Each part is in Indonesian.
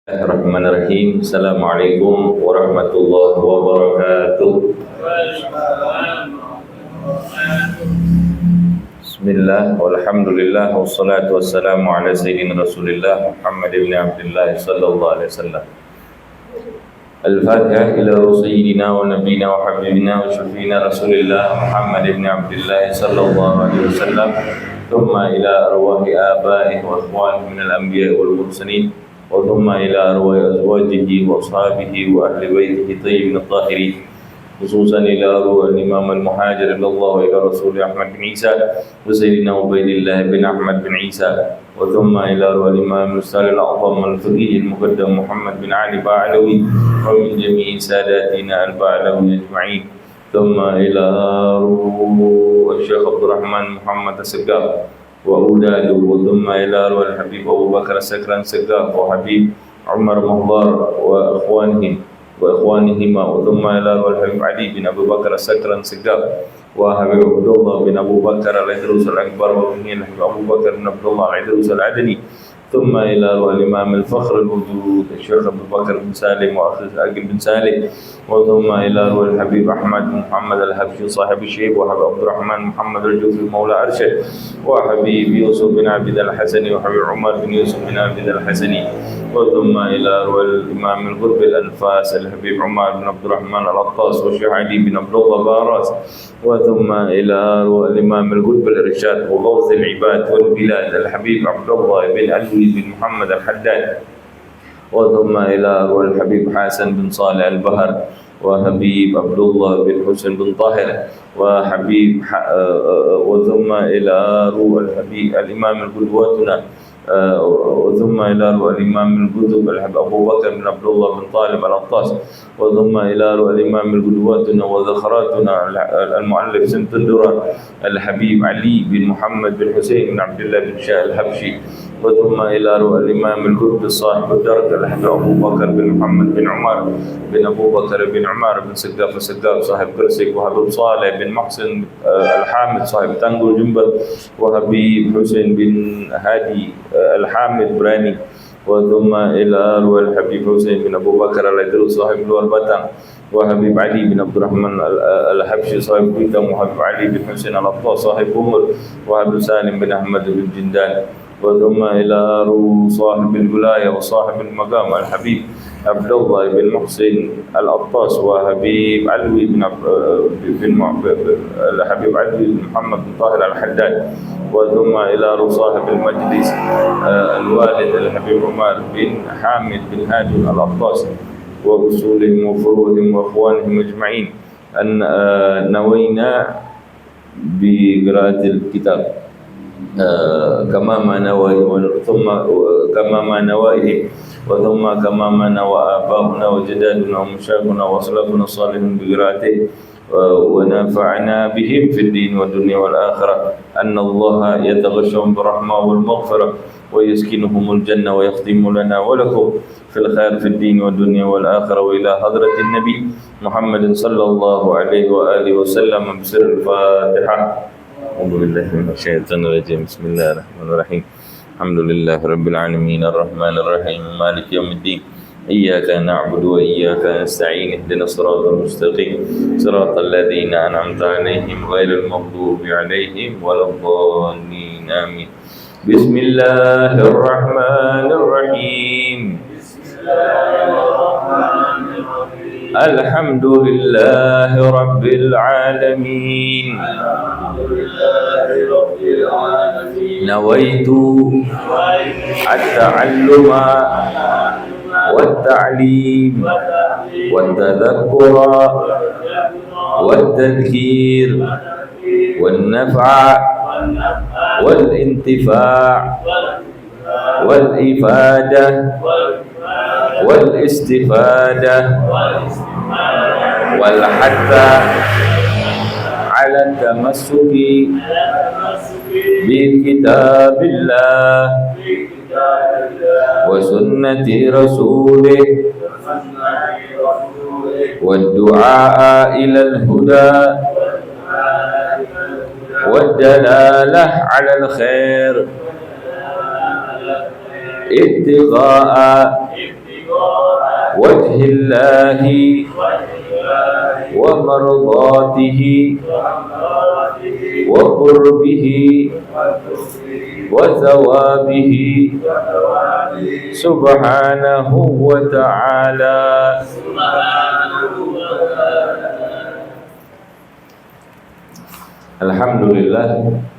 Bismillahirrahmanirrahim. Assalamualaikum warahmatullahi wabarakatuh. Bismillah, walhamdulillah, wassalatu wassalamu ala sayyidina Rasulillah Muhammad ibn Abdullah sallallahu alaihi wasallam. Al-Fatihah ila sayyidina wa nabiyina wa habibina wa syafiina Rasulillah Muhammad ibn Abdullah sallallahu alaihi wasallam. Thumma ila arwahi abaihi wa ikhwanihi min al-anbiya wal mursalin. وثم إلى أرواح أزواجه وأصحابه وأهل بيته الطيبين الطاهرين خصوصا إلى أرواح الإمام المهاجر إلى الله وإلى رسول أحمد بن عيسى وسيدنا عبيد الله بن أحمد بن عيسى وثم إلى أرواح الإمام المرسل الأعظم الفقيه المقدم محمد بن علي بعلوي ومن جميع ساداتنا البعلوي أجمعين ثم إلى أرواح الشيخ عبد الرحمن محمد السقاف وأولاده ثم إلى أرواح الحبيب أبو بكر السكران سقاف وحبيب عمر مهضار وإخوانهما ثم إلى أرواح الحبيب علي بن أبي بكر السكران سقاف وحبيب عبد الله بن أبو بكر العدروس الأكبر وابنه الحبيب أبو بكر بن عبد الله العدروس العدني ثم إلى أرواح الإمام الفخر الوجود الشيخ أبو بكر بن سالم وأخي أقل بن سالم وثم إلى أرواح الحبيب أحمد بن محمد الحبشي صاحب الشيب وحبيب عبد الرحمن محمد الجوفي مولى أرشد وحبيب يوسف بن عبد الحسني وحبيب عمر بن يوسف بن عبد الحسني وثم إلى أرواح الإمام الغرب الأنفاس الحبيب عمر بن عبد الرحمن العطاس والشيخ علي بن عبد الله باراس وثم إلى أرواح الإمام الغرب الإرشاد وغوث العباد والبلاد الحبيب عبد الله بن علوي بن محمد الحداد وثم إلى أرواح الحبيب حسن بن صالح البهر وحبيب عبد الله بن حسن بن طاهر وثم إلى أرواح الحبيب الإمام القدوتنا وثم إلى أرواح الإمام القطب الحبيب أبو بكر بن عبد الله بن طالب العطاس وثم إلى أرواح الإمام القدوتنا وذخراتنا المؤلف سمت الدرر الحبيب علي بن محمد بن حسين بن عبد الله بن شاه الحبشي وثم إلى أرواح الإمام القطب صاحب الدرك الحبيب أبو بكر بن محمد بن عمر بن أبو بكر بن عمر بن سقاف السقاف صاحب كرسك وحبيب صالح بن محسن الحامد صاحب تانجو جنبل وحبيب حسين بن هادي الحامد براني وثم إلى أرواح الحبيب حسين بن أبو بكر العدروس صاحب لور بطن وحبيب علي بن عبد الرحمن الحبشي صاحب كويتم وحبيب علي بن حسين العطاس صاحب عمر وحبيب سالم بن أحمد بن جندان وثم إلى أرواح صاحب الولاية وصاحب المقام الحبيب عبد الله بن محسن العطاس وحبيب علوي الحبيب علوي بن محمد بن طاهر الحداد وثم إلى أرواح صاحب المجلس الوالد الحبيب عمر بن حامد بن هادي العطاس وأصولهم وفروعهم وأخوانهم أجمعين أن نوينا بقراءة الكتاب كما ما نوى ثم كما ما نوائهم وثم كما ما نوى آباؤنا وجدادنا ومشايخنا وأسلافنا الصالحين بقراءته ونفعنا بهم في الدين والدنيا والآخرة أن الله يتغشهم بالرحمة والمغفرة ويسكنهم الجنة ويختم لنا ولكم في الخير في الدين والدنيا والآخرة وإلى حضرة النبي محمد صلى الله عليه وآله وسلم بسر الفاتحة. أعوذ بالله من الشيطان الرجيم. بسم الله الرحمن الرحيم. الحمد لله رب العالمين الرحمن الرحيم مالك يوم الدين إياك نعبد وإياك نستعين اهدنا الصراط المستقيم صراط الذين أنعمت عليهم غير المغضوب عليهم ولا الضالين آمين. بسم الله الرحمن الرحيم. الحمد لله رب العالمين. نويت التعلم والتعليم والتذكر والتذكير والنفع والانتفاع والإفادة والاستفادة والحث على التمسك بكتاب الله وسنة رسوله والدعاء إلى الهدى والدلالة على الخير ابتغاء وجه الله ومرضاته وقربه وثوابه سبحانه وتعالى.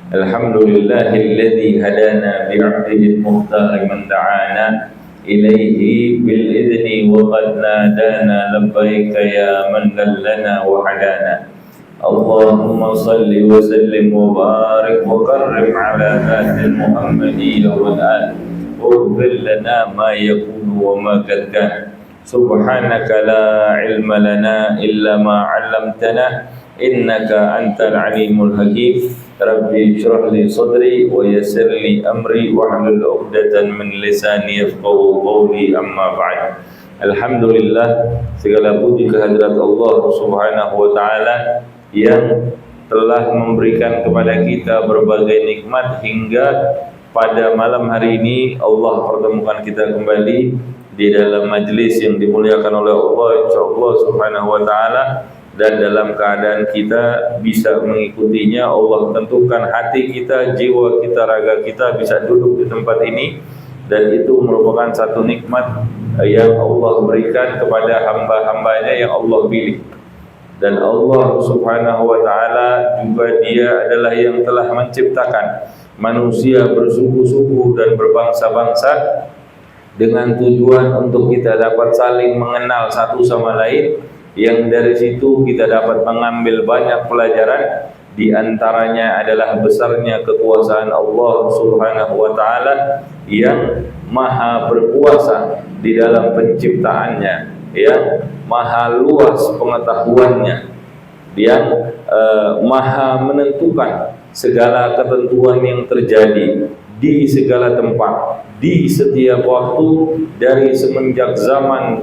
Alhamdulillahilladzi hadana bi'abdihi al-mukhtar man da'ana ilaihi bil idni wa qad nadana labbaika ya man dallana wa hadana. Allahumma salli wa sallim wa barik wa karrim ala dhatil muhammadiyya wal al waghfir lana ma yakunu wa ma qad kana. Subhanaka la ilma lana illa ma 'allamtana innaka antal alimul hakim. Rabbi shrah li sadri wa yassir li amri wahlul 'uqdatan min lisani yafqahu qawli, amma ba'd. Alhamdulillah, segala puji kehadirat Allah Subhanahu wa taala yang telah memberikan kepada kita berbagai nikmat hingga pada malam hari ini Allah pertemukan kita kembali di dalam majlis yang dimuliakan oleh Allah insyaallah Subhanahu wa taala, dan dalam keadaan kita bisa mengikutinya. Allah tentukan hati kita, jiwa kita, raga kita bisa duduk di tempat ini, dan itu merupakan satu nikmat yang Allah berikan kepada hamba-hambanya yang Allah pilih. Dan Allah Subhanahu wa taala juga Dia adalah yang telah menciptakan manusia bersuku-suku dan berbangsa-bangsa dengan tujuan untuk kita dapat saling mengenal satu sama lain, yang dari situ kita dapat mengambil banyak pelajaran. Di antaranya adalah besarnya kekuasaan Allah Subhanahu wa taala yang maha berkuasa di dalam penciptaannya, yang maha luas pengetahuannya, yang maha menentukan segala ketentuan yang terjadi di segala tempat, di setiap waktu, dari semenjak zaman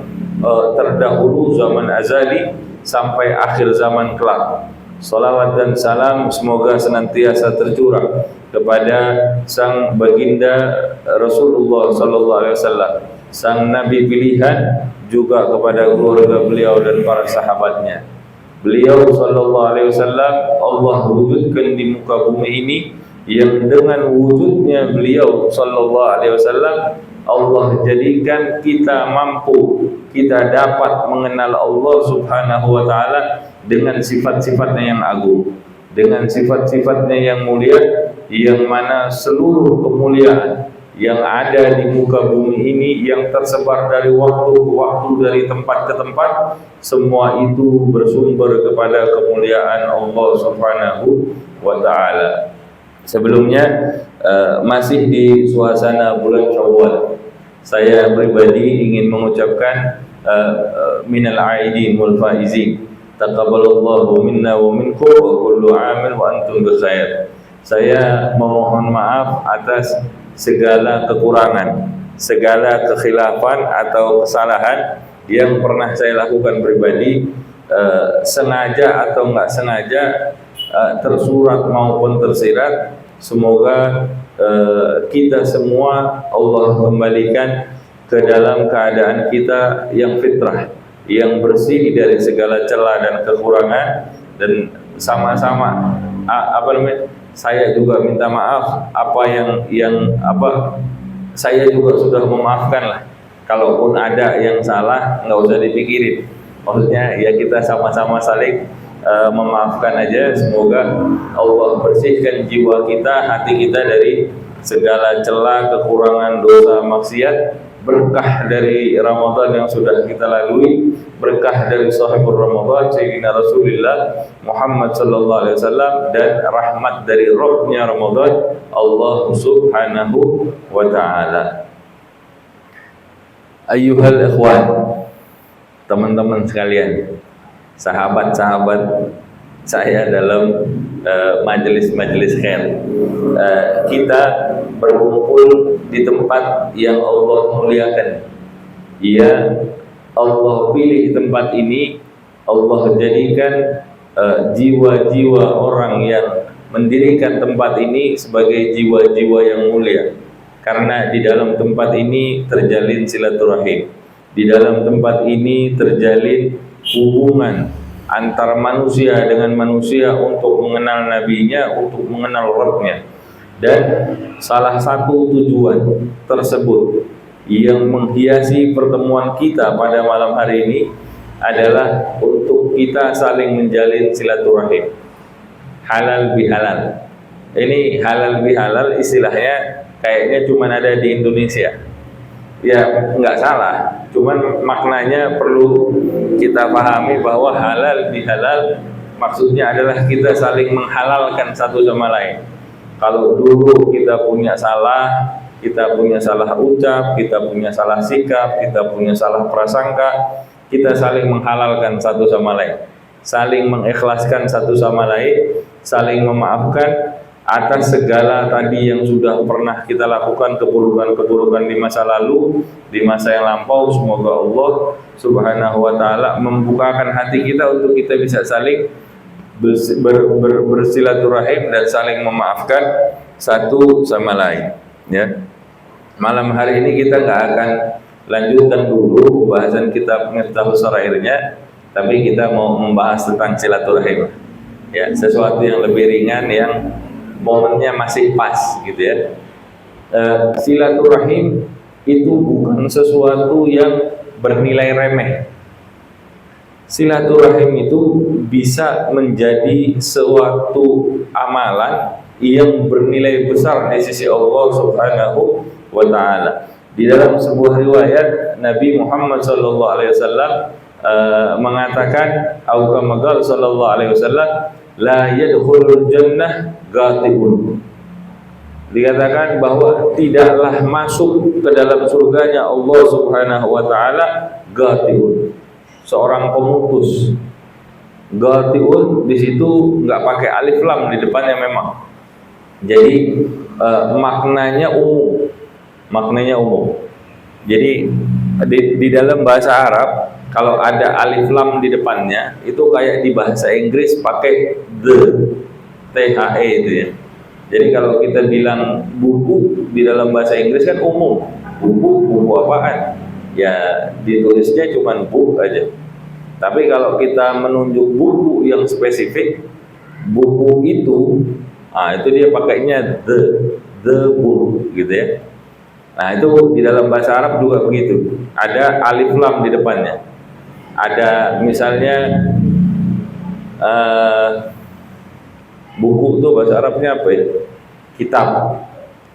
terdahulu, zaman azali, sampai akhir zaman kelak. Salawat dan salam semoga senantiasa tercurah kepada sang baginda Rasulullah sallallahu alaihi wasallam, sang nabi pilihan, juga kepada keluarga beliau dan para sahabatnya. Beliau sallallahu alaihi wasallam Allah wujudkan di muka bumi ini, yang dengan wujudnya beliau sallallahu alaihi wasallam Allah jadikan kita mampu, kita dapat mengenal Allah Subhanahu wa taala dengan sifat-sifatnya yang agung, dengan sifat-sifatnya yang mulia, yang mana seluruh kemuliaan yang ada di muka bumi ini, yang tersebar dari waktu ke waktu, dari tempat ke tempat, semua itu bersumber kepada kemuliaan Allah Subhanahu wa taala. Sebelumnya masih di suasana bulan Syawal, saya pribadi ingin mengucapkan minal aidin wal faizin, taqabbalallahu minna wa minkum wa kullu amin wa antum bikhair. Saya memohon maaf atas segala kekurangan, segala kekhilafan atau kesalahan yang pernah saya lakukan pribadi, sengaja atau enggak sengaja, tersurat maupun tersirat. Semoga kita semua Allah kembalikan ke dalam keadaan kita yang fitrah, yang bersih dari segala celah dan kekurangan, dan sama-sama saya juga minta maaf saya juga sudah memaafkan lah. Kalaupun ada yang salah nggak usah dipikirin, maksudnya ya kita sama-sama saling memaafkan aja. Semoga Allah bersihkan jiwa kita, hati kita dari segala celah, kekurangan, dosa, maksiat. Berkah dari Ramadan yang sudah kita lalui, berkah dari sahibur Ramadan Sayyidina Rasulullah Muhammad sallallahu alaihi wasallam, dan rahmat dari Rabbnya Ramadan Allah Subhanahu wa taala. Ayyuhal ikhwan, teman-teman sekalian, sahabat-sahabat saya dalam majelis-majelis khair, kita berkumpul di tempat yang Allah muliakan. Allah pilih tempat ini, Allah jadikan jiwa-jiwa orang yang mendirikan tempat ini sebagai jiwa-jiwa yang mulia, karena di dalam tempat ini terjalin silaturahim, Di dalam tempat ini terjalin hubungan antara manusia dengan manusia untuk mengenal nabinya, untuk mengenal Rabbnya. Dan salah satu tujuan tersebut yang menghiasi pertemuan kita pada malam hari ini adalah untuk kita saling menjalin silaturahim. Halal bihalal. Ini halal bihalal istilahnya kayaknya cuma ada di Indonesia. Ya nggak salah, cuman maknanya perlu kita pahami bahwa halal bihalal maksudnya adalah kita saling menghalalkan satu sama lain. Kalau dulu kita punya salah ucap, kita punya salah sikap, kita punya salah prasangka, kita saling menghalalkan satu sama lain, saling mengikhlaskan satu sama lain, saling memaafkan atas segala tadi yang sudah pernah kita lakukan, keburukan-keburukan di masa lalu, di masa yang lampau. Semoga Allah Subhanahu wa taala membukakan hati kita untuk kita bisa saling bersilaturahim dan saling memaafkan satu sama lain, ya. Malam hari ini kita nggak akan lanjutkan dulu bahasan kitab Miftahus Sharairnya, tapi kita mau membahas tentang silaturahim, ya, sesuatu yang lebih ringan yang momennya masih pas gitu ya. Silaturahim itu bukan sesuatu yang bernilai remeh. Silaturahim itu bisa menjadi suatu amalan yang bernilai besar di sisi Allah Subhanahu wa taala. Di dalam sebuah riwayat Nabi Muhammad sallallahu alaihi wasallam mengatakan, atau kama qala sallallahu alaihi wasallam, la yadkhulul jannah gatibun. Dikatakan bahwa tidaklah masuk ke dalam surganya Allah Subhanahu wa taala gatibun, seorang pemutus. Gatibun di situ enggak pakai alif lam di depannya memang. Jadi maknanya umum. Maknanya umum. Jadi di dalam bahasa Arab kalau ada alif lam di depannya itu kayak di bahasa Inggris pakai the, the itu ya. Jadi kalau kita bilang buku di dalam bahasa Inggris kan umum. Buku apaan? Ya ditulisnya cuma book aja. Tapi kalau kita menunjuk buku yang spesifik, buku itu, itu dia pakainya the book gitu ya. Nah itu di dalam bahasa Arab juga begitu. Ada alif lam di depannya. Ada misalnya buku tuh bahasa Arabnya apa ya? Kitab.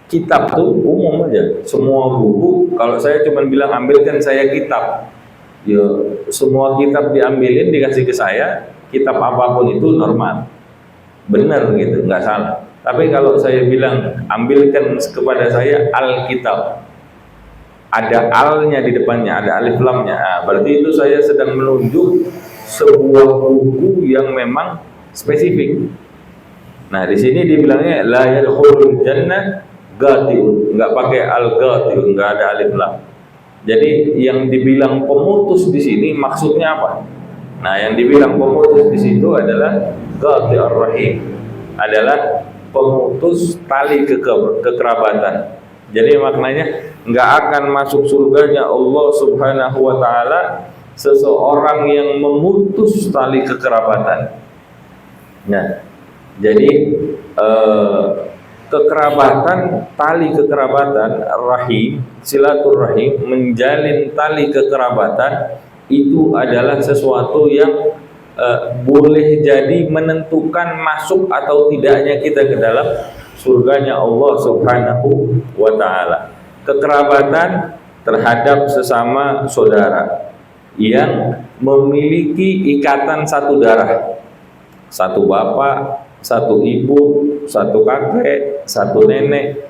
Kitab tuh umum aja. Semua buku. Kalau saya cuma bilang ambilkan saya kitab, ya semua kitab diambilin dikasih ke saya. Kitab apapun itu normal, benar gitu, nggak salah. Tapi kalau saya bilang ambilkan kepada saya Alkitab, ada alnya di depannya, ada alif lamnya, berarti itu saya sedang menunjuk sebuah buku yang memang spesifik. Nah di sini dibilangnya la yadkhulul jannah gatibun, nggak pakai al-gatib, nggak ada alif lam. Jadi yang dibilang pemutus di sini maksudnya apa? Nah yang dibilang pemutus di situ adalah qati'ur rahim, adalah pemutus tali kekerabatan. Jadi maknanya nggak akan masuk surganya Allah Subhanahu wa taala seseorang yang memutus tali kekerabatan. Nah, jadi kekerabatan, tali kekerabatan, rahim, silaturahim, menjalin tali kekerabatan itu adalah sesuatu yang boleh jadi menentukan masuk atau tidaknya kita ke dalam surganya Allah Subhanahu wa taala. Kekerabatan terhadap sesama saudara yang memiliki ikatan satu darah, satu bapak, satu ibu, satu kakek, satu nenek.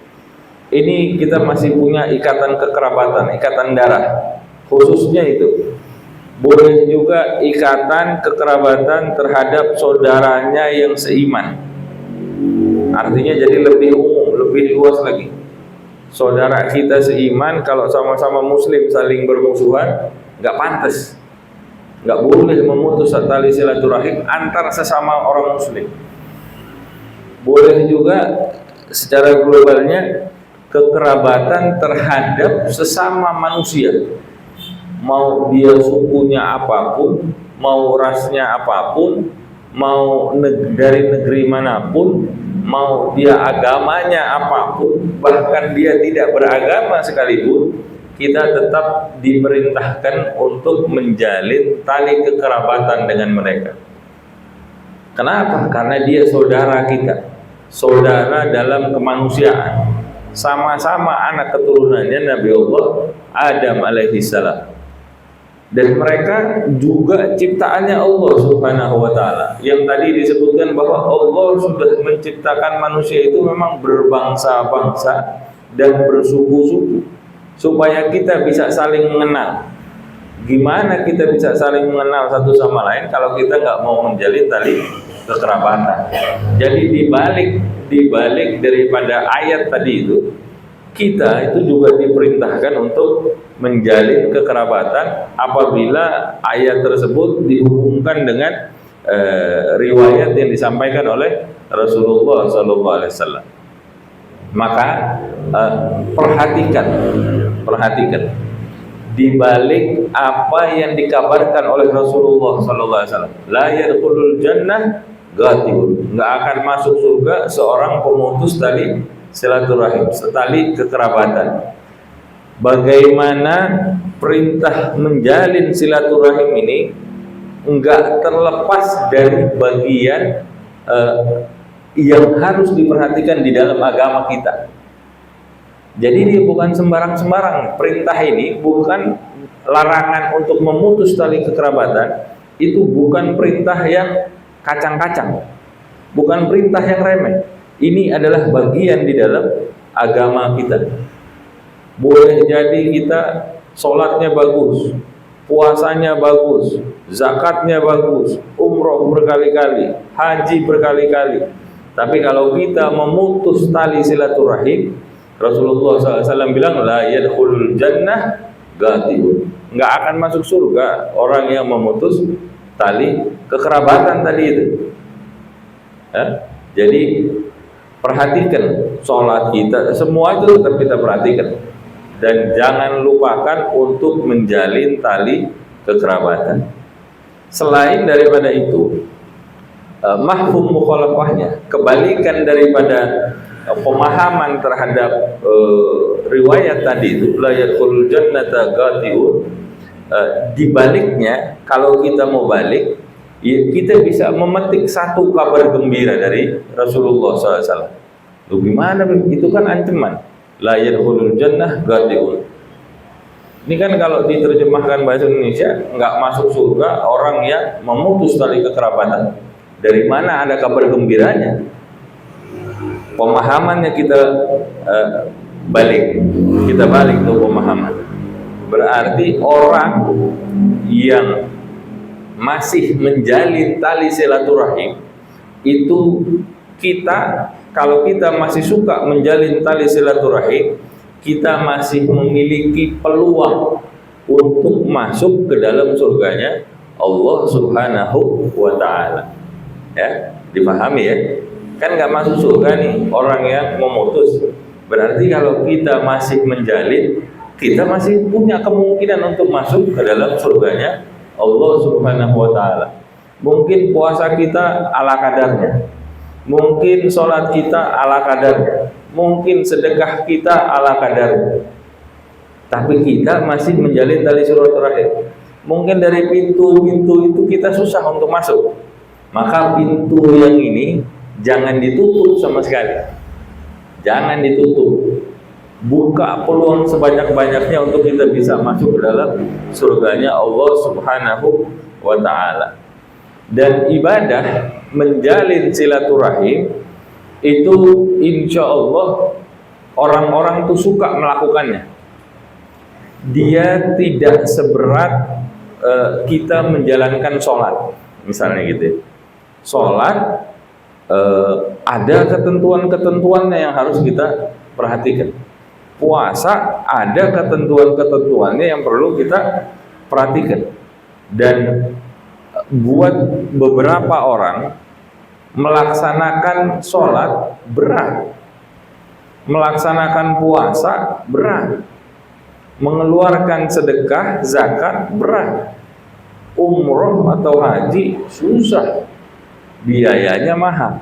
Ini kita masih punya ikatan kekerabatan, ikatan darah. Khususnya itu. Boleh juga ikatan kekerabatan terhadap saudaranya yang seiman. Artinya jadi lebih umum, lebih luas lagi. Saudara kita seiman kalau sama-sama muslim saling bermusuhan, nggak pantas. Nggak boleh memutus tali silaturahim antar sesama orang muslim. Boleh juga secara globalnya kekerabatan terhadap sesama manusia. mau dia sukunya apapun, mau rasnya apapun, mau dari negeri manapun, mau dia agamanya apapun, bahkan dia tidak beragama sekalipun, kita tetap diperintahkan untuk menjalin tali kekerabatan dengan mereka. Kenapa? Karena dia saudara kita, saudara dalam kemanusiaan, sama-sama anak keturunannya Nabi Allah Adam alaihissalam. Dan mereka juga ciptaannya Allah Subhanahu wa taala. Yang tadi disebutkan bahwa Allah sudah menciptakan manusia itu memang berbangsa-bangsa dan bersuku-suku supaya kita bisa saling mengenal. Gimana kita bisa saling mengenal satu sama lain kalau kita nggak mau menjalin tali kekerabatan? Jadi dibalik daripada ayat tadi itu, kita itu juga diperintahkan untuk menjalin kekerabatan apabila ayat tersebut dihubungkan dengan riwayat yang disampaikan oleh Rasulullah SAW. Maka perhatikan dibalik apa yang dikabarkan oleh Rasulullah SAW, la yadkhulul jannah ghatiun, nggak akan masuk surga seorang pemutus tali silaturahim, tali kekerabatan. Bagaimana perintah menjalin silaturahim ini enggak terlepas dari bagian yang harus diperhatikan di dalam agama kita. Jadi dia bukan sembarang-sembarang. Perintah ini bukan larangan untuk memutus tali kekerabatan, itu bukan perintah yang kacang-kacang, bukan perintah yang remeh. Ini adalah bagian di dalam agama kita. Boleh jadi kita sholatnya bagus, puasanya bagus, zakatnya bagus, umroh berkali-kali, haji berkali-kali. Tapi kalau kita memutus tali silaturahim, Rasulullah SAW bilang, la yadkhulul jannah ghatiun, nggak akan masuk surga orang yang memutus tali kekerabatan tadi itu. Jadi perhatikan sholat kita, semua itu tetap kita perhatikan. Dan jangan lupakan untuk menjalin tali kekerabatan. Selain daripada itu, mafhum mukhalafahnya, kebalikan daripada pemahaman terhadap riwayat tadi itu, la yadkhulul jannata ghatiun, dibaliknya kalau kita mau balik, kita bisa memetik satu kabar gembira dari Rasulullah SAW. Loh, gimana? Itu kan ancaman. La yadkhulul jannah ghatiun. Ini kan kalau diterjemahkan bahasa Indonesia, nggak masuk surga orang yang memutus tali kekerabatan. Dari mana ada kabar gembiranya? Pemahamannya kita balik tuh pemahaman. Berarti orang yang masih menjalin tali silaturahim itu, kalau kita masih suka menjalin tali silaturahim, kita masih memiliki peluang untuk masuk ke dalam surganya Allah Subhanahu wa ta'ala. Ya, dipahami ya? Kan nggak masuk surga nih orang yang memutus. Berarti kalau kita masih menjalin, kita masih punya kemungkinan untuk masuk ke dalam surganya Allah Subhanahu wa ta'ala. Mungkin puasa kita ala kadarnya, mungkin sholat kita ala kadarnya, mungkin sedekah kita ala kadarnya, tapi kita masih menjalin tali silaturahim. Mungkin dari pintu-pintu itu kita susah untuk masuk, maka pintu yang ini jangan ditutup sama sekali. Jangan ditutup. Buka peluang sebanyak-banyaknya untuk kita bisa masuk ke dalam surganya Allah Subhanahu wa ta'ala. Dan ibadah menjalin silaturahim itu insya Allah orang-orang itu suka melakukannya. Dia tidak seberat kita menjalankan sholat, misalnya gitu. Sholat ada ketentuan-ketentuannya yang harus kita perhatikan. Puasa ada ketentuan-ketentuannya yang perlu kita perhatikan. Dan buat beberapa orang melaksanakan sholat berat, melaksanakan puasa berat, Mengeluarkan sedekah, zakat berat. Umroh atau haji susah, biayanya mahal.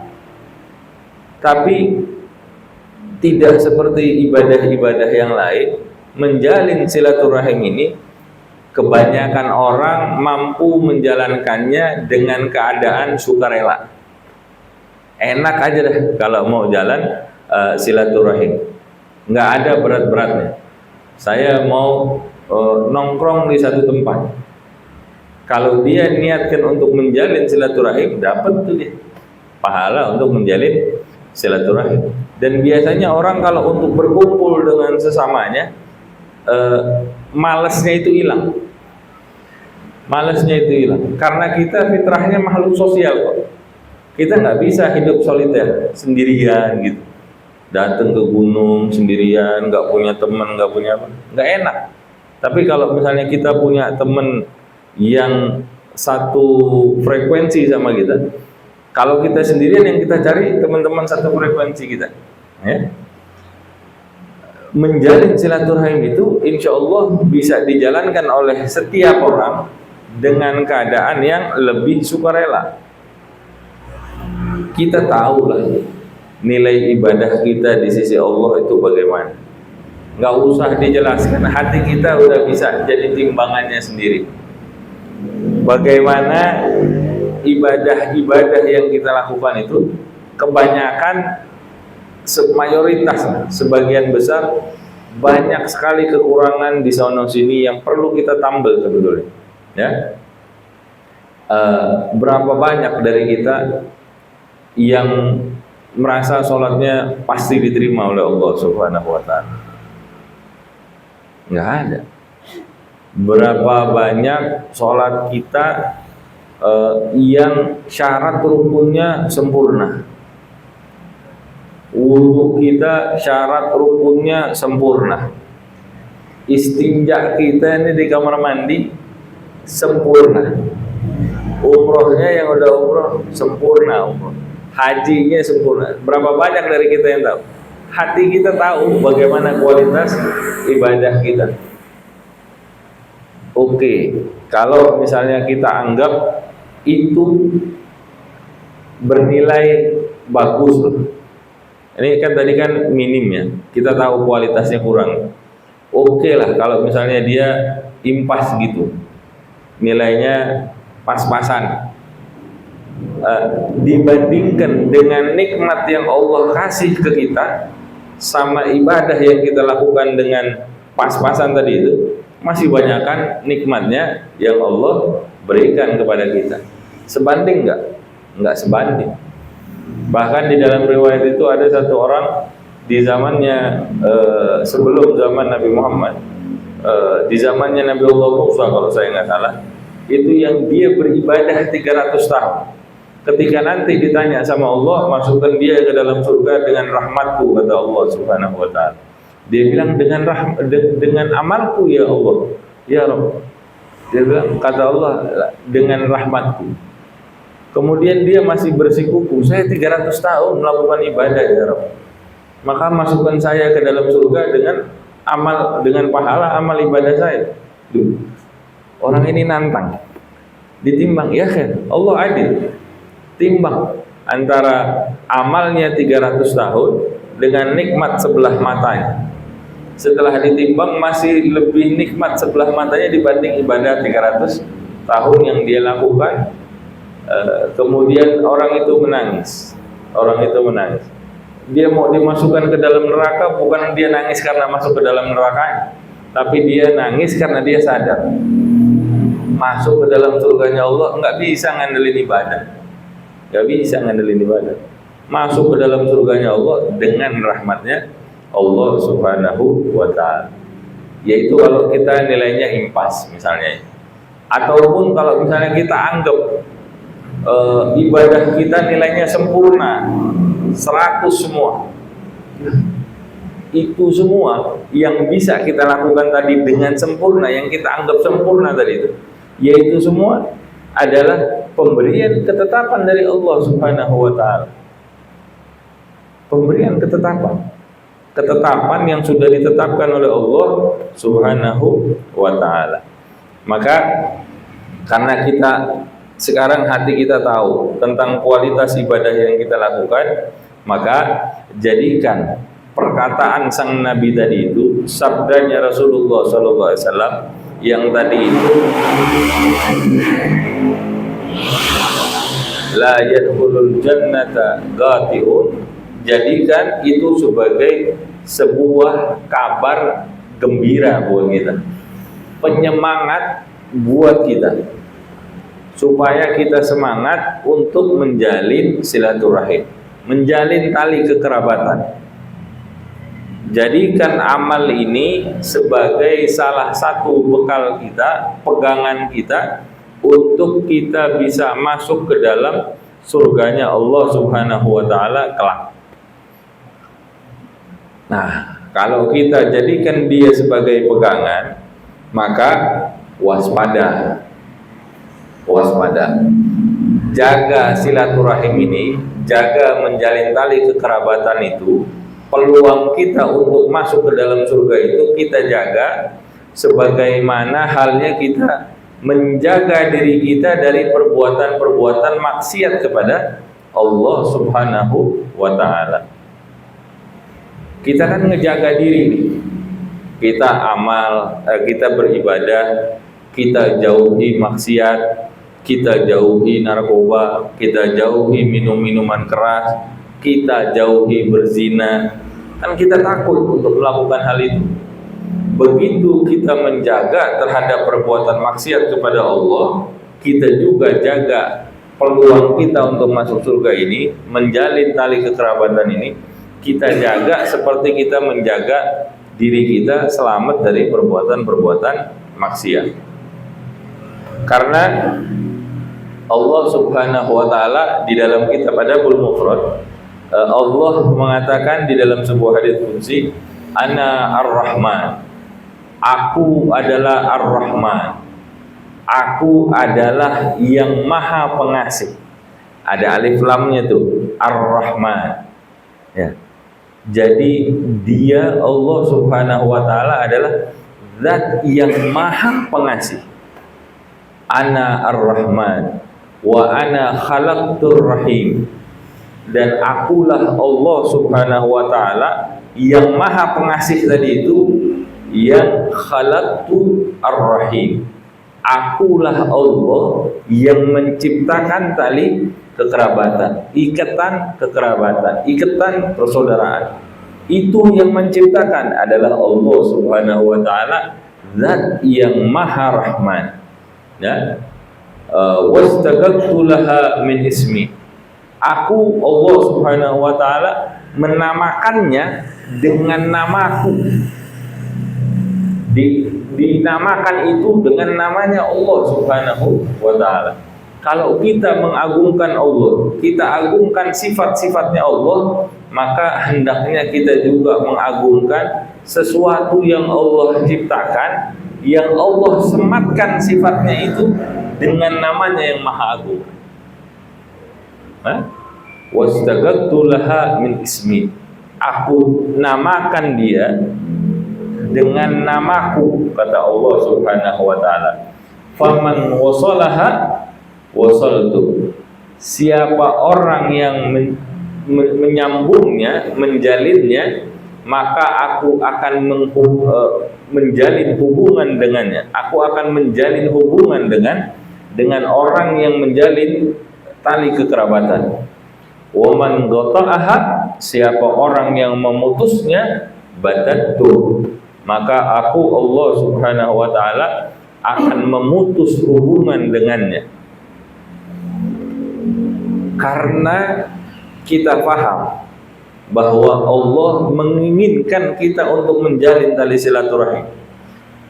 Tapi tidak seperti ibadah-ibadah yang lain, menjalin silaturahim ini kebanyakan orang mampu menjalankannya dengan keadaan sukarela. Enak aja dah kalau mau jalan silaturahim, nggak ada berat-beratnya. Saya mau nongkrong di satu tempat, kalau dia niatkan untuk menjalin silaturahim, dapat tuh dia pahala untuk menjalin silaturahim. Dan biasanya orang kalau untuk berkumpul dengan sesamanya, malasnya itu hilang. Malasnya itu hilang. Karena kita fitrahnya makhluk sosial kok. Kita nggak bisa hidup soliter sendirian gitu. Datang ke gunung sendirian, nggak punya teman, nggak punya apa, nggak enak. Tapi kalau misalnya kita punya teman yang satu frekuensi sama kita, kalau kita sendirian yang kita cari teman-teman satu frekuensi kita, ya. Menjalin silaturahim itu insya Allah bisa dijalankan oleh setiap orang dengan keadaan yang lebih sukarela. Kita tahu lah nilai ibadah kita di sisi Allah itu bagaimana. Nggak usah dijelaskan, hati kita udah bisa jadi timbangannya sendiri. Bagaimana ibadah-ibadah yang kita lakukan itu kebanyakan, mayoritas, sebagian besar banyak sekali kekurangan di sono sini yang perlu kita tambal sebetulnya. Ya, berapa banyak dari kita yang merasa sholatnya pasti diterima oleh Allah Subhanahu Wa Taala? Nggak ada. Berapa banyak sholat kita yang syarat rukunnya sempurna, wudu kita syarat rukunnya sempurna, istinja kita ini di kamar mandi sempurna, umrohnya yang udah umroh sempurna, hajinya sempurna. Berapa banyak dari kita yang tahu? Hati kita tahu bagaimana kualitas ibadah kita. Oke, kalau misalnya kita anggap itu bernilai bagus, ini kan tadi kan minim ya, kita tahu kualitasnya kurang. Oke lah kalau misalnya dia impas gitu, nilainya pas-pasan, dibandingkan dengan nikmat yang Allah kasih ke kita sama ibadah yang kita lakukan dengan pas-pasan tadi itu, masih banyakkan nikmatnya yang Allah berikan kepada kita. Sebanding nggak? Nggak sebanding. Bahkan di dalam riwayat itu ada satu orang di zamannya sebelum zaman Nabi Muhammad, di zamannya Nabi Allah Musa kalau saya nggak salah, itu yang dia beribadah 300 tahun. Ketika nanti ditanya sama Allah, masukkan dia ke dalam surga dengan rahmatku, kata Allah Subhanahu Wa Taala. Dia bilang dengan amalku ya Allah, ya Rabb. Dia bilang, kata Allah, dengan rahmatku. Kemudian dia masih bersikuku, saya 300 tahun melakukan ibadah ya Rabb, maka masukkan saya ke dalam surga dengan amal, dengan pahala amal ibadah saya. Orang ini nantang, ditimbang, ya kan Allah adil, timbang antara amalnya 300 tahun dengan nikmat sebelah matanya. Setelah ditimbang masih lebih nikmat sebelah matanya dibanding ibadah 300 tahun yang dia lakukan. Kemudian orang itu menangis. Orang itu menangis. Dia mau dimasukkan ke dalam neraka, bukan dia nangis karena masuk ke dalam neraka, tapi dia nangis karena dia sadar masuk ke dalam surganya Allah nggak bisa ngandelin ibadah. Nggak bisa ngandelin ibadah. Masuk ke dalam surganya Allah dengan rahmatnya Allah Subhanahu Wa Ta'ala. Yaitu kalau kita nilainya impas misalnya, ataupun kalau misalnya kita anggap ibadah kita nilainya sempurna 100 semua, itu semua yang bisa kita lakukan tadi dengan sempurna, yang kita anggap sempurna tadi itu, yaitu semua adalah pemberian ketetapan dari Allah Subhanahu Wa Ta'ala. Pemberian ketetapan. ketetapan yang sudah ditetapkan oleh Allah Subhanahu wa taala. Maka karena kita sekarang hati kita tahu tentang kualitas ibadah yang kita lakukan, maka jadikan perkataan sang Nabi tadi itu, sabdanya Rasulullah SAW yang tadi itu, la yadkhulul jannata ghatiun, jadikan itu sebagai sebuah kabar gembira buat kita, penyemangat buat kita, supaya kita semangat untuk menjalin silaturahim, menjalin tali kekerabatan. Jadikan amal ini sebagai salah satu bekal kita, pegangan kita, untuk kita bisa masuk ke dalam surganya Allah Subhanahu wa taala kelak. Nah, kalau kita jadikan dia sebagai pegangan, maka waspada. Jaga silaturahim ini, jaga menjalin tali kekerabatan itu, peluang kita untuk masuk ke dalam surga itu kita jaga sebagaimana halnya kita menjaga diri kita dari perbuatan-perbuatan maksiat kepada Allah Subhanahu wa taala. Kita kan ngejaga diri nih. Kita amal, kita beribadah, kita jauhi maksiat, kita jauhi narkoba, kita jauhi minum-minuman keras, kita jauhi berzina. Kan kita takut untuk melakukan hal itu. Begitu kita menjaga terhadap perbuatan maksiat kepada Allah, kita juga jaga peluang kita untuk masuk surga ini, menjalin tali kekerabatan ini, kita jaga seperti kita menjaga diri kita selamat dari perbuatan-perbuatan maksiat. Karena Allah Subhanahu wa taala di dalam kitab Adabul Mufrad, Allah mengatakan di dalam sebuah hadits qudsi, ana ar-Rahman, aku adalah ar-Rahman, aku adalah yang maha pengasih. Ada alif lamnya tuh, ar-Rahman ya. Jadi dia, Allah Subhanahu wa taala, adalah zat yang maha pengasih. Ana ar-Rahman wa ana khalaqtur rahim, dan akulah Allah Subhanahu wa taala yang maha pengasih tadi itu, yang khalaqtu ar-rahim. Akulah Allah yang menciptakan tali kekerabatan, ikatan kekerabatan, ikatan persaudaraan. Itu yang menciptakan adalah Allah Subhanahu wa taala, zat yang maha rahman. Ya. Wastaqattu laha min ismi. Aku, Allah Subhanahu wa taala, menamakannya dengan namaku. Dinamakan itu dengan namanya Allah Subhanahu wa taala. Kalau kita mengagungkan Allah, kita agungkan sifat-sifatnya Allah, maka hendaknya kita juga mengagungkan sesuatu yang Allah ciptakan, yang Allah sematkan sifatnya itu dengan namanya yang maha agung. Wastaqattu laha min ismi. Aku namakan dia dengan namaku, kata Allah Subhanahu wa taala. Faman wasalaha wasaltu. Siapa orang yang menyambungnya, menjalinnya, maka aku akan menjalin hubungan dengannya. Aku akan menjalin hubungan dengan orang yang menjalin tali kekerabatan. Waman qata'aha, siapa orang yang memutusnya, batattu, maka aku, Allah Subhanahu wa taala, akan memutus hubungan dengannya. Karena kita paham bahwa Allah menginginkan kita untuk menjalin tali silaturahim.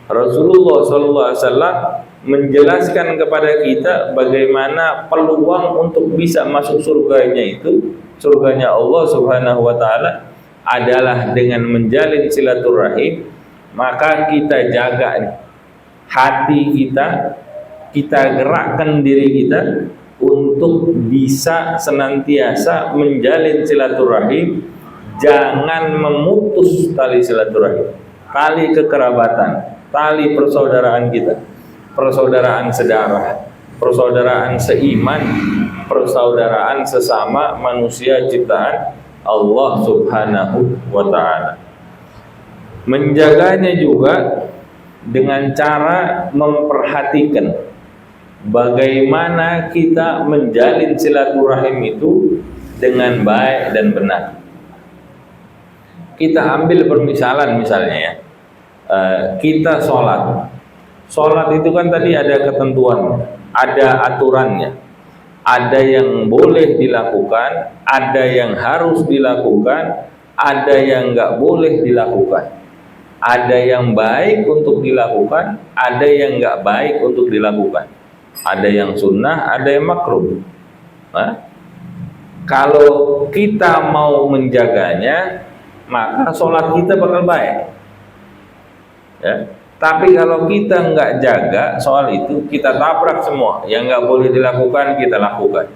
Rasulullah SAW menjelaskan kepada kita bagaimana peluang untuk bisa masuk surganya itu, surganya Allah Subhanahu wa taala, adalah dengan menjalin silaturahim. Maka kita jaga nih hati kita, kita gerakkan diri kita untuk bisa senantiasa menjalin silaturahim Jangan memutus tali silaturahim, tali kekerabatan, tali persaudaraan kita, persaudaraan sedarah, persaudaraan seiman, persaudaraan sesama manusia ciptaan Allah Subhanahu wa ta'ala. Menjaganya juga dengan cara memperhatikan bagaimana kita menjalin silaturahim itu dengan baik dan benar. Kita ambil permisalan misalnya ya, kita sholat. Sholat itu kan tadi ada ketentuan, ada aturannya, ada yang boleh dilakukan, ada yang harus dilakukan, ada yang nggak boleh dilakukan, ada yang baik untuk dilakukan, ada yang nggak baik untuk dilakukan, ada yang sunnah, ada yang makruh. Kalau kita mau menjaganya, maka sholat kita bakal baik ya. Tapi kalau kita nggak jaga soal itu, kita tabrak semua. Yang nggak boleh dilakukan kita lakukan,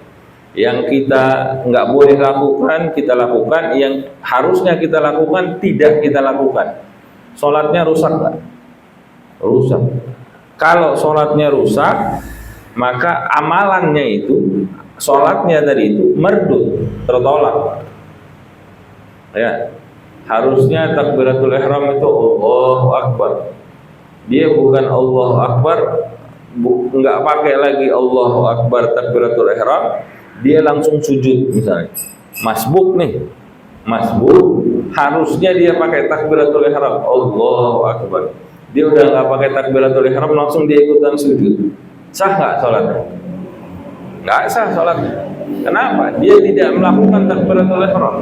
yang kita nggak boleh lakukan kita lakukan, yang harusnya kita lakukan tidak kita lakukan. Sholatnya rusak nggak? Rusak. Kalau sholatnya rusak, maka amalannya itu, sholatnya tadi itu merdut, tertolak ya. Harusnya takbiratul ihram itu Allahu Akbar, dia bukan Allahu Akbar, nggak pakai lagi Allahu Akbar takbiratul ihram, dia langsung sujud misalnya. Masbuk nih, masbuk harusnya dia pakai takbiratul ihram Allahu Akbar, dia udah nggak pakai takbiratul ihram, langsung dia ikutan sujud. Sah nggak sholatnya? Nggak sah sholatnya. Kenapa? Dia tidak melakukan takbiratul ihram.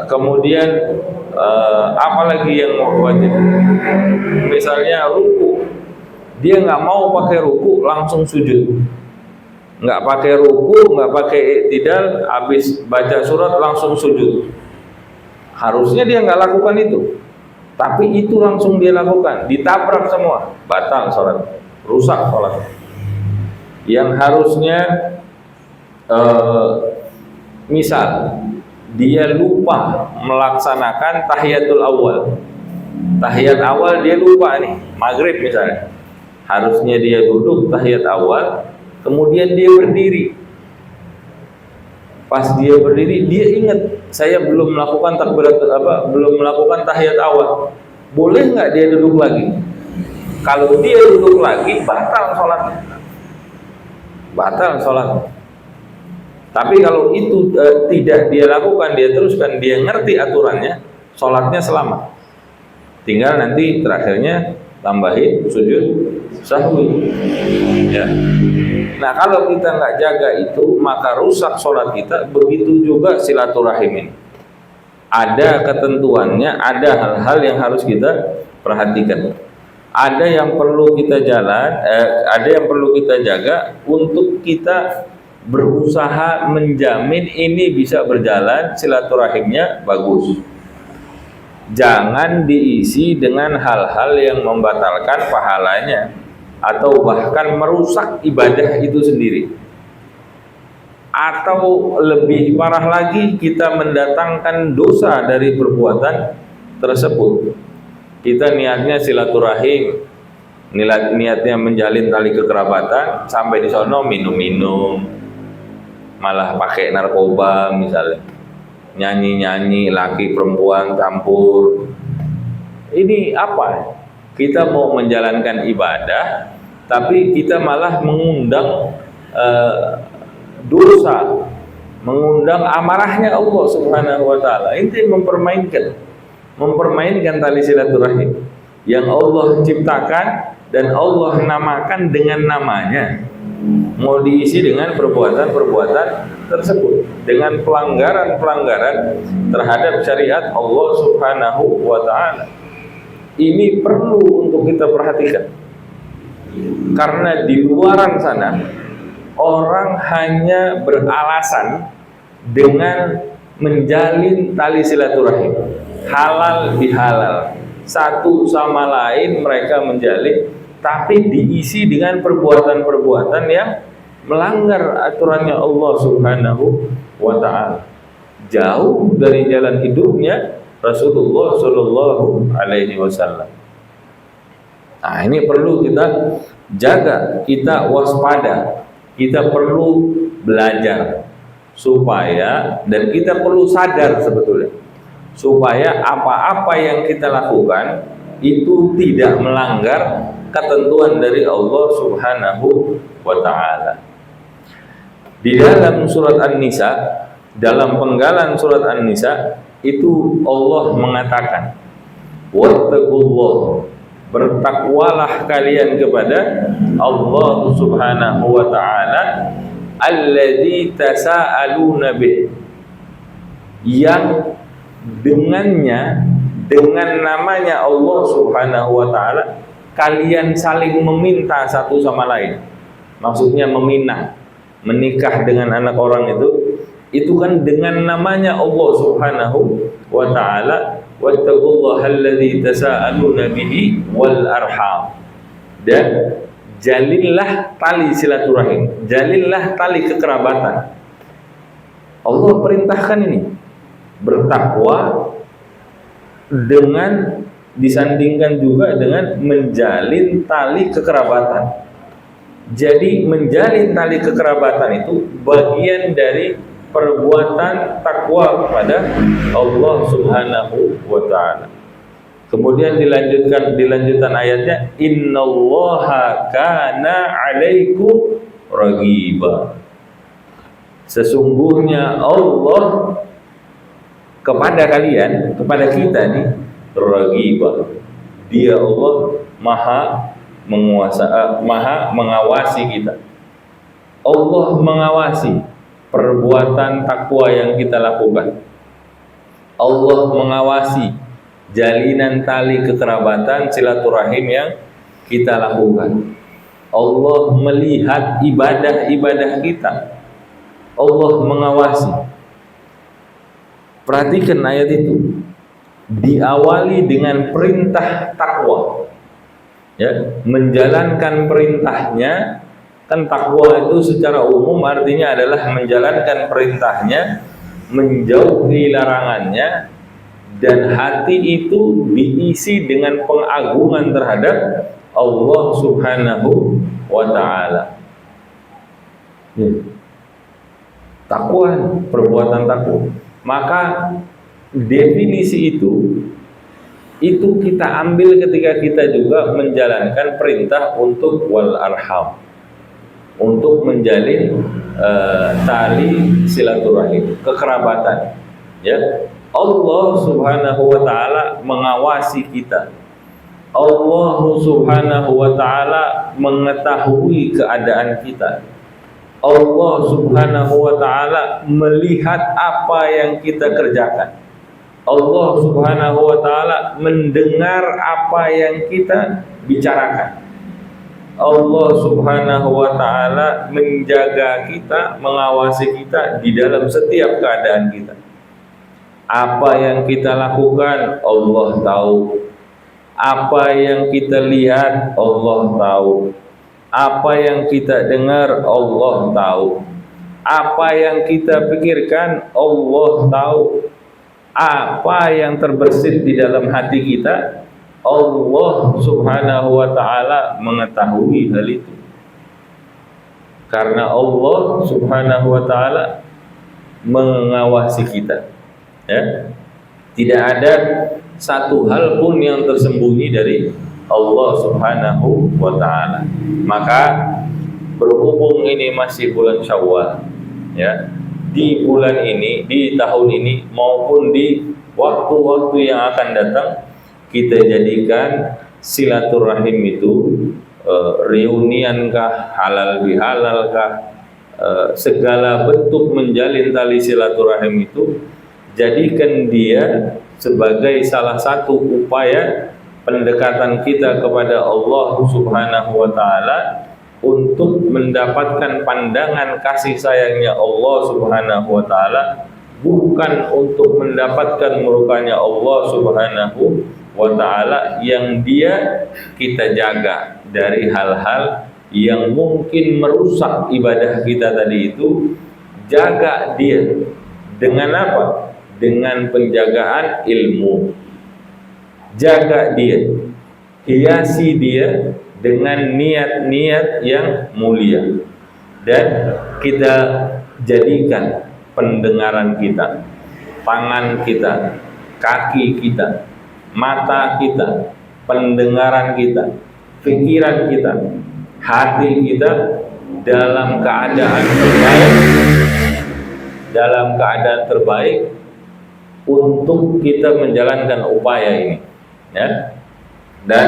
Kemudian apalagi yang wajib, misalnya ruku, dia nggak mau pakai ruku, langsung sujud, nggak pakai ruku, nggak pakai iktidal, habis baca surat langsung sujud. Harusnya dia nggak lakukan itu, tapi itu langsung dia lakukan, ditabrak semua, batal sholat, rusak sholat. Yang harusnya misal dia lupa melaksanakan tahiyatul awal, tahiyat awal dia lupa nih, maghrib misalnya, harusnya dia duduk tahiyat awal, kemudian dia berdiri. Pas dia berdiri, dia ingat saya belum melakukan belum melakukan tahiyat awal. Boleh nggak dia duduk lagi? Kalau dia duduk lagi, batal sholatnya, batal sholatnya. Tapi kalau itu tidak dia lakukan, dia teruskan, dia ngerti aturannya, sholatnya selamat. Tinggal nanti terakhirnya tambahin sujud sahwi ya. Nah kalau kita nggak jaga itu, maka rusak sholat kita. Begitu juga silaturahim ini, ada ketentuannya, ada hal-hal yang harus kita perhatikan, ada yang perlu kita ada yang perlu kita jaga untuk kita berusaha menjamin ini bisa berjalan, silaturahimnya bagus. Jangan diisi dengan hal-hal yang membatalkan pahalanya atau bahkan merusak ibadah itu sendiri. Atau lebih parah lagi, kita mendatangkan dosa dari perbuatan tersebut. Kita niatnya silaturahim, niatnya menjalin tali kekerabatan, sampai di sono minum-minum, malah pakai narkoba misalnya, nyanyi-nyanyi, laki perempuan campur. Ini apa? Kita mau menjalankan ibadah, tapi kita malah mengundang dosa, mengundang amarahnya Allah Subhanahu wa ta'ala. Ini mempermainkan tali silaturahim yang Allah ciptakan dan Allah namakan dengan namanya, mau diisi dengan perbuatan-perbuatan tersebut, dengan pelanggaran-pelanggaran terhadap syariat Allah Subhanahu wa ta'ala. Ini perlu untuk kita perhatikan, karena di luaran sana orang hanya beralasan dengan menjalin tali silaturahim, halal bihalal, satu sama lain mereka menjalin, tapi diisi dengan perbuatan-perbuatan yang melanggar aturannya Allah Subhanahu wa ta'ala. jauh dari jalan hidupnya Rasulullah Shallallahu Alaihi Wasallam. Nah, ini perlu kita jaga, kita waspada, kita perlu belajar supaya, dan kita perlu sadar sebetulnya, supaya apa-apa yang kita lakukan itu tidak melanggar ketentuan dari Allah Subhanahu wa Ta'ala. Di dalam surat An-Nisa, dalam penggalan surat An-Nisa itu Allah mengatakan, wattaqullah, bertakwalah kalian kepada Allah Subhanahu wa Ta'ala, alladzi tasaaluna bih, yang dengannya, dengan namanya Allah Subhanahu wa Ta'ala kalian saling meminta satu sama lain. Maksudnya meminang, menikah dengan anak orang itu kan dengan namanya Allah Subhanahu wa Ta'ala. Wattaqullaha alladzi tasaaluna bihi wal arham, dan jalinlah tali silaturahim, jalinlah tali kekerabatan. Allah perintahkan ini, bertakwa dengan disandingkan juga dengan menjalin tali kekerabatan. Jadi menjalin tali kekerabatan itu bagian dari perbuatan takwa kepada Allah Subhanahu wa Ta'ala. Kemudian dilanjutkan ayatnya, innallaha kana 'alaikum raqiba. Sesungguhnya Allah kepada kalian, kepada kita nih, raqiba. Dia Allah maha mengawasi kita. Allah mengawasi perbuatan takwa yang kita lakukan. Allah mengawasi jalinan tali kekerabatan silaturahim yang kita lakukan. Allah melihat ibadah-ibadah kita. Allah mengawasi. Perhatikan ayat itu, diawali dengan perintah takwa, ya, menjalankan perintahnya. Kan takwa itu secara umum artinya adalah menjalankan perintahnya, menjauhi larangannya, dan hati itu diisi dengan pengagungan terhadap Allah Subhanahu wa Ta'ala. Takwa, perbuatan takwa. Maka definisi itu kita ambil ketika kita juga menjalankan perintah untuk wal arham, untuk menjalin tali silaturahim, kekerabatan. Ya, Allah Subhanahu wa Ta'ala mengawasi kita. Allah Subhanahu wa Ta'ala mengetahui keadaan kita. Allah Subhanahu wa Ta'ala melihat apa yang kita kerjakan. Allah Subhanahu wa Ta'ala mendengar apa yang kita bicarakan. Allah Subhanahu wa Ta'ala menjaga kita, mengawasi kita di dalam setiap keadaan kita. Apa yang kita lakukan, Allah tahu. Apa yang kita lihat, Allah tahu. Apa yang kita dengar, Allah tahu. Apa yang kita pikirkan, Allah tahu. Apa yang terbersit di dalam hati kita, Allah Subhanahu wa Ta'ala mengetahui hal itu. Karena Allah Subhanahu wa Ta'ala mengawasi kita, ya. Tidak ada satu hal pun yang tersembunyi dari Allah Subhanahu wa Ta'ala. Maka berhubung ini masih bulan Syawal, ya, di bulan ini, di tahun ini maupun di waktu-waktu yang akan datang, kita jadikan silaturahim itu reuniankah, halal bihalalkah, segala bentuk menjalin tali silaturahim itu, jadikan dia sebagai salah satu upaya pendekatan kita kepada Allah Subhanahu wa Ta'ala untuk mendapatkan pandangan kasih sayangnya Allah Subhanahu wa Ta'ala, bukan untuk mendapatkan murkanya Allah Subhanahu wa Ta'ala yang dia kita jaga dari hal-hal yang mungkin merusak ibadah kita tadi itu. Jaga dia Dengan apa? Dengan penjagaan ilmu. Jaga dia, hiasi dia dengan niat-niat yang mulia. Dan kita jadikan pendengaran kita, tangan kita, kaki kita, mata kita, pendengaran kita, pikiran kita, hati kita dalam keadaan terbaik untuk kita menjalankan upaya ini, ya. Dan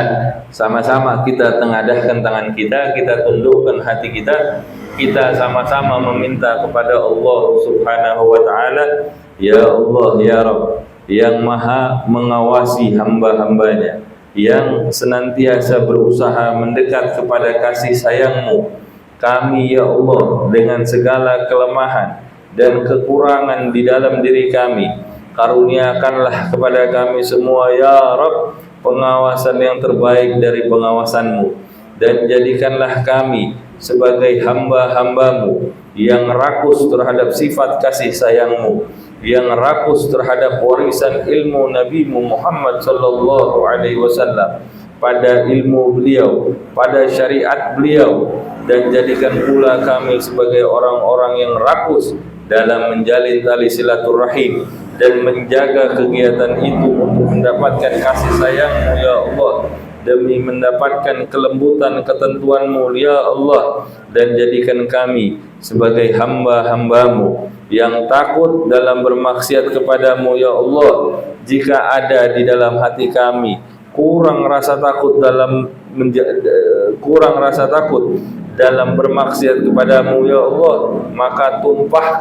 sama-sama kita tengadahkan tangan kita, kita tundukkan hati kita, kita sama-sama meminta kepada Allah Subhanahu wa taala, ya Allah ya Rabb, yang maha mengawasi hamba-hambanya, yang senantiasa berusaha mendekat kepada kasih sayang-Mu. Kami ya Allah dengan segala kelemahan dan kekurangan di dalam diri kami, karuniakanlah kepada kami semua ya Rabb pengawasan yang terbaik dari pengawasan-Mu, dan jadikanlah kami sebagai hamba-hamba-Mu yang rakus terhadap sifat kasih sayang-Mu, yang rakus terhadap warisan ilmu Nabi-Mu Muhammad sallallahu alaihi wasallam, pada ilmu beliau, pada syariat beliau, dan jadikan pula kami sebagai orang-orang yang rakus dalam menjalin tali silaturahim dan menjaga kegiatan itu untuk mendapatkan kasih sayang-Mu ya Allah, demi mendapatkan kelembutan ketentuan-Mu ya Allah, dan jadikan kami sebagai hamba-hamba-Mu yang takut dalam bermaksiat kepada-Mu ya Allah. Jika ada di dalam hati kami kurang rasa takut dalam bermaksiat kepada-Mu ya Allah, maka tumpah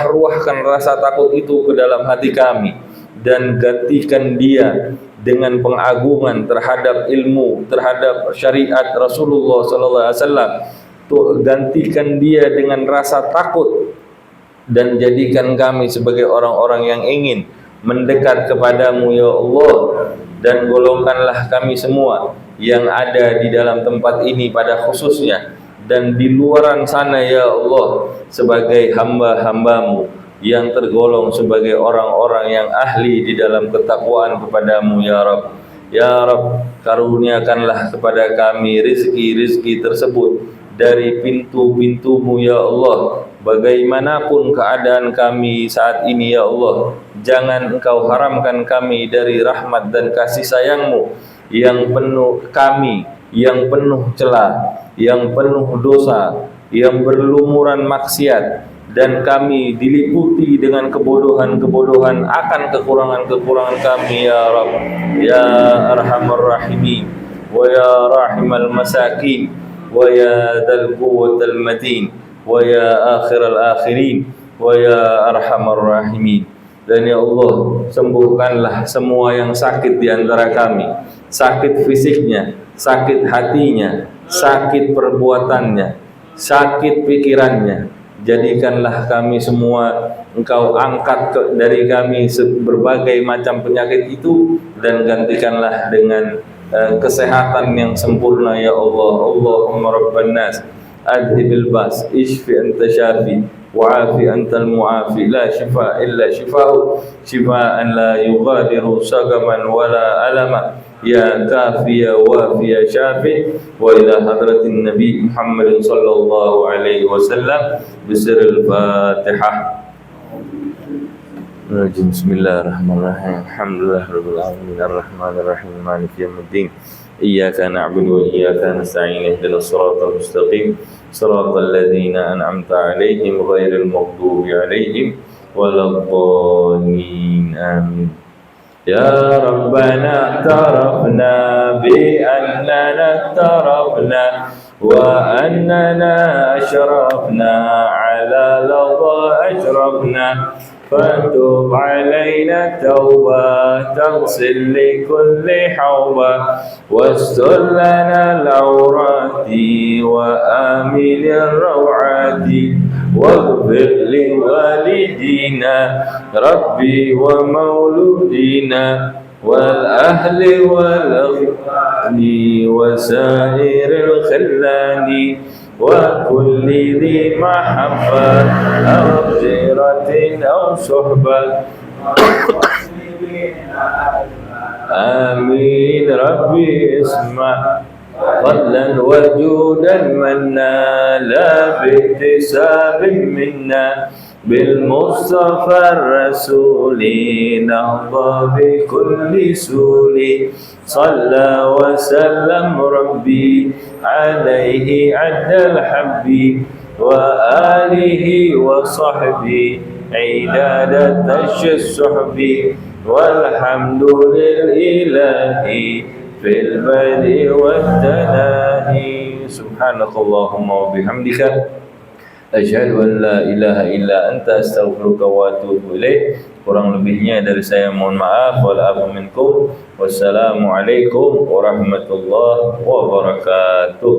ruahkan rasa takut itu ke dalam hati kami, dan gantikan dia dengan pengagungan terhadap ilmu, terhadap syariat Rasulullah sallallahu alaihi wasallam. Gantikan dia dengan rasa takut, dan jadikan kami sebagai orang-orang yang ingin mendekat kepada-Mu ya Allah, dan golongkanlah kami semua yang ada di dalam tempat ini pada khususnya dan di luaran sana ya Allah sebagai hamba-hamba-Mu yang tergolong sebagai orang-orang yang ahli di dalam ketakwaan kepada-Mu ya Rabb. Ya Rabb, karuniakanlah kepada kami rizki-rizki tersebut dari pintu-pintu-Mu ya Allah. Bagaimanapun keadaan kami saat ini ya Allah, jangan Engkau haramkan kami dari rahmat dan kasih sayang-Mu yang penuh kami, yang penuh celah, yang penuh dosa, yang berlumuran maksiat, dan kami diliputi dengan kebodohan-kebodohan akan kekurangan-kekurangan kami ya Rabb, ya Arhamar Rahimin, wa ya Rahimal Masakin, wa ya Dzal Quwwatil Matin, wa ya Akhiral Akhirin, wa ya Arhamar Rahimin. Dan ya Allah, sembuhkanlah semua yang sakit di antara kami, sakit fisiknya, sakit hatinya, sakit perbuatannya, sakit pikirannya. Jadikanlah kami semua Engkau angkat dari kami berbagai macam penyakit itu, dan gantikanlah dengan kesehatan yang sempurna ya Allah. Allahumma rabban nas adhibil bas ishfi anta syafi wa'afi antal mu'afi la shifa illa shifa'u shifa'an la yughadiru sagaman wala alama ya kafiya wafiya syafi. Wa ila hadratin Nabi Muhammad sallallahu alaihi wasallam bisiril Fatihah. Bismillahirrahmanirrahim. Alhamdulillahirabbil alamin arrahmanir rahim maliki yaumiddin. Iyyaka na'budu wa iyyaka nasta'in ihdinas siratal mustaqim siratal ladzina an'amta 'alaihim ghairil maghdubi 'alaihim waladdallin. Amin. Ya Rabbana tarafna bi annana tarafna wa annana ashrafna 'ala ladha ashrafna فتب علينا توبة تغسل لكل حوبة واستر لنا العورات وآمن الروعات واغفر لوالدينا ربي ومولودينا والأهل والأخوان وسائر الخلان وكل ذي محبة أو جيرة أو صحبة آمين ربي اسمع فضلا وجودا منا لا باكتساب منا بالمصطفى الرسول نهضى بكل سول صلى وسلم ربي عليه عد الحب وآله وصحبه عداد السحب والحمد لله في البدء والتناهي سبحانك اللهم وبحمدك أشهد أن لا إله إلا أنت أستغفرك وأتوب إليك. Kurang lebihnya dari saya mohon maaf. Wal minkum. Wassalamualaikum warahmatullahi wabarakatuh.